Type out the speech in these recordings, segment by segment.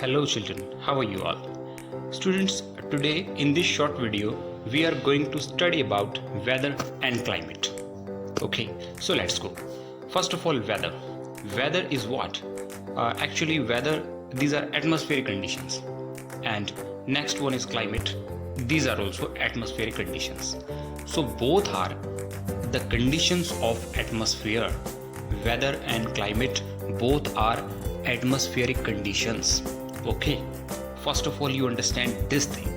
Hello children, how are you all? Students, today in this short video we are going to study about weather and climate. Okay, so let's go. First of all, weather. Weather is what? Actually, weather, these are atmospheric conditions. And next one is climate. These are also atmospheric conditions. So both are the conditions of atmosphere. Weather and climate both are atmospheric conditions. Okay, first of all, you understand this thing.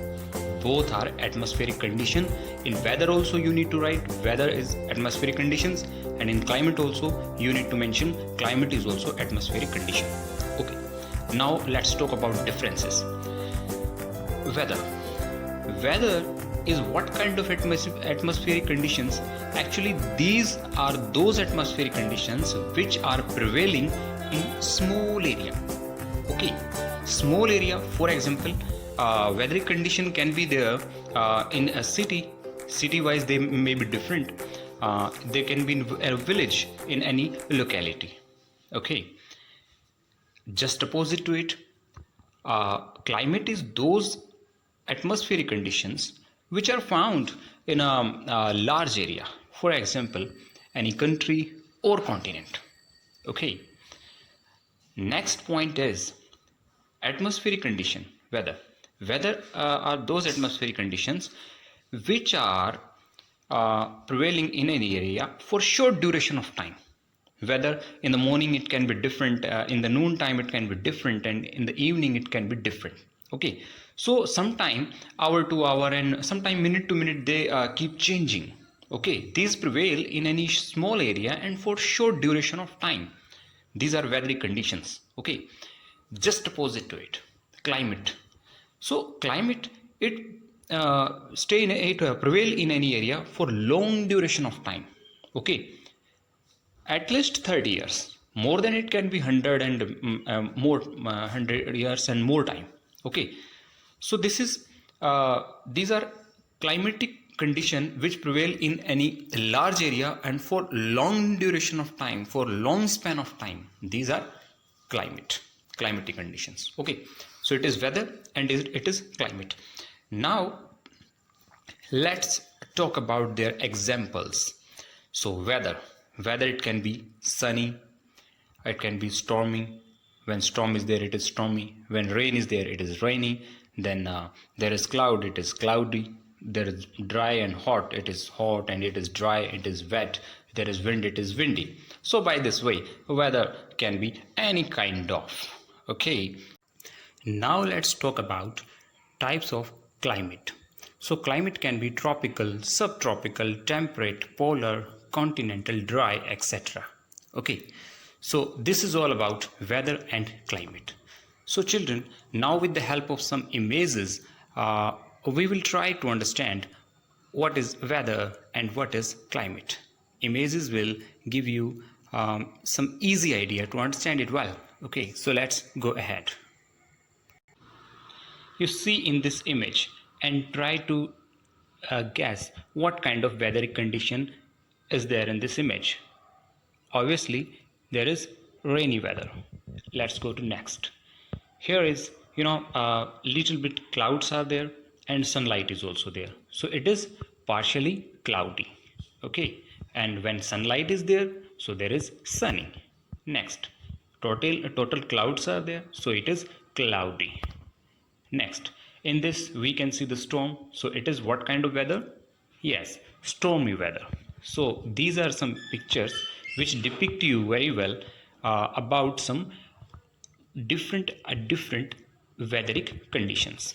Both are atmospheric condition. In weather also you need to write weather is atmospheric conditions, and in climate also you need to mention climate is also atmospheric condition. Okay, now let's talk about differences. Weather. Weather is what kind of atmospheric conditions? Actually, these are those atmospheric conditions which are prevailing in small area. Okay, small area, for example, weather condition can be there in a city wise they may be different. They can be in a village, in any locality. Okay, just opposite to it, climate is those atmospheric conditions which are found in a large area, for example any country or continent. Okay, next point is atmospheric condition. Weather are those atmospheric conditions which are prevailing in any area for short duration of time. Whether in the morning it can be different, in the noon time it can be different, and in the evening it can be different. Okay, so sometime hour to hour and sometime minute to minute they keep changing. Okay, these prevail in any small area and for short duration of time. These are weather conditions. Okay, just opposite to it, climate. So climate, it prevail in any area for long duration of time. Okay, at least 30 years. More than it can be 100 and more 100 years and more time. Okay, so this is these are climatic condition which prevail in any large area and for long duration of time, for long span of time. These are climatic conditions. Okay, so it is weather and it is climate. Now let's talk about their examples. So weather, it can be sunny, it can be stormy. When storm is there it is stormy, when rain is there it is rainy. Then there is cloud, it is cloudy. There is dry and hot, it is hot, and it is dry, it is wet. There is wind, it is windy. So by this way weather can be any kind of. Okay, now let's talk about types of climate. So climate can be tropical, subtropical, temperate, polar, continental, dry, etc. Okay, so this is all about weather and climate. So children, now with the help of some images, we will try to understand what is weather and what is climate. Images will give you some easy idea to understand it well. Okay, so let's go ahead. You see in this image and try to guess what kind of weather condition is there in this image. Obviously there is rainy weather. Let's go to next. Here is little bit clouds are there and sunlight is also there, so it is partially cloudy. Okay, and when sunlight is there, so there is sunny. Next, total clouds are there, so it is cloudy. Next, in this we can see the storm, so it is what kind of weather? Yes, stormy weather. So these are some pictures which depict you very well about some different weatheric conditions.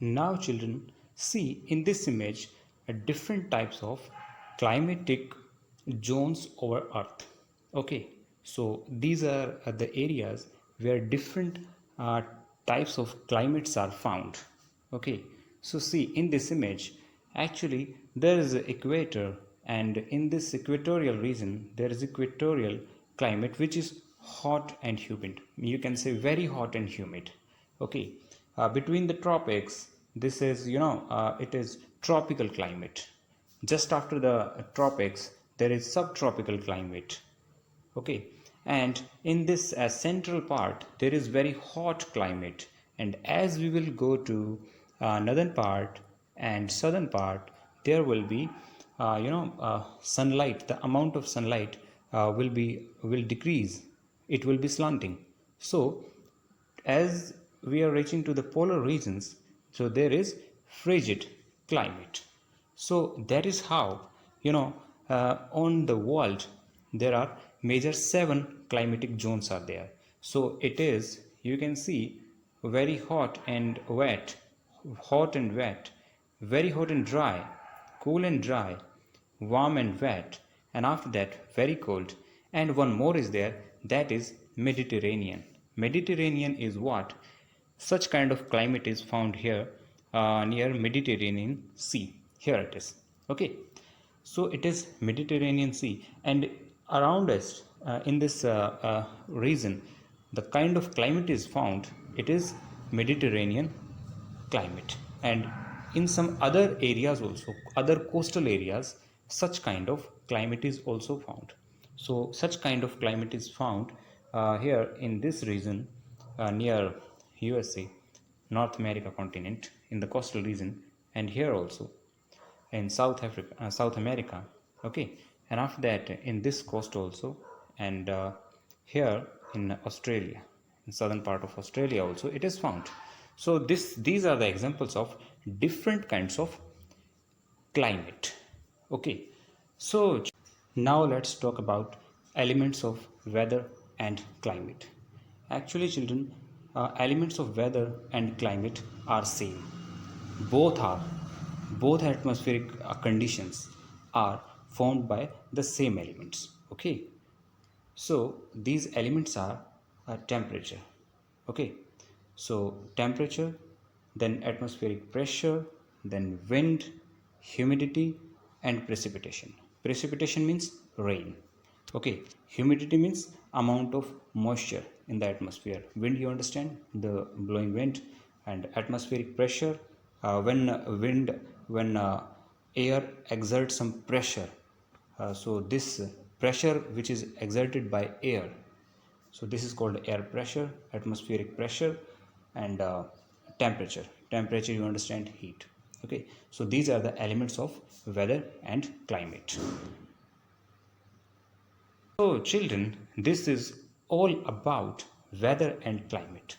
Now children, see in this image different types of climatic zones over earth. Okay, so these are the areas where different types of climates are found. Okay, so see in this image, actually there is an equator, and in this equatorial region there is equatorial climate which is hot and humid. You can say very hot and humid. Okay, between the tropics, this is it is tropical climate. Just after the tropics there is subtropical climate. Okay, and in this central part there is very hot climate, and as we will go to northern part and southern part, there will be sunlight. The amount of sunlight will decrease, it will be slanting. So as we are reaching to the polar regions, so there is frigid climate. So that is how, on the world there are major 7 climatic zones are there. So it is, you can see, very hot and wet, hot and wet, very hot and dry, cool and dry, warm and wet, and after that very cold. And one more is there, that is Mediterranean. Mediterranean is what? Such kind of climate is found here near Mediterranean Sea. Here it is. Okay. So it is Mediterranean Sea, and around us in this region, the kind of climate is found. It is Mediterranean climate, and in some other areas also, other coastal areas, such kind of climate is also found. So such kind of climate is found here in this region near USA, North America continent, in the coastal region, and here also in South Africa, South America. Okay, and after that in this coast also, and here in Australia, in southern part of Australia also it is found. So these are the examples of different kinds of climate. Okay, so now let's talk about elements of weather and climate. Actually, children, elements of weather and climate are same. Both are, both atmospheric conditions are formed by the same elements. Okay, so these elements are temperature. Okay, so temperature, then atmospheric pressure, then wind, humidity, and precipitation. Precipitation means rain. Okay, humidity means amount of moisture in the atmosphere. Wind, you understand, the blowing wind. And atmospheric pressure, when air exerts some pressure, so this pressure which is exerted by air, so this is called air pressure, atmospheric pressure. And temperature, temperature, you understand, heat. Okay, so these are the elements of weather and climate. So children, this is all about weather and climate.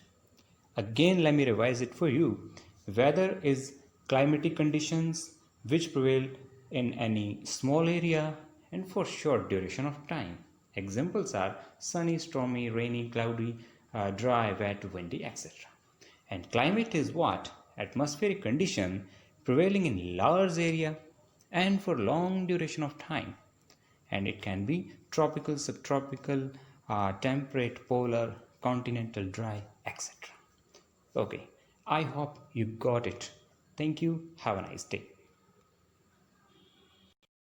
Again, let me revise it for you. Weather is climatic conditions which prevail in any small area and for short duration of time. Examples are sunny, stormy, rainy, cloudy, dry, wet, windy, etc. And climate is what? Atmospheric condition prevailing in large area and for long duration of time. And it can be tropical, subtropical, temperate, polar, continental, dry, etc. Okay, I hope you got it. Thank you. Have a nice day.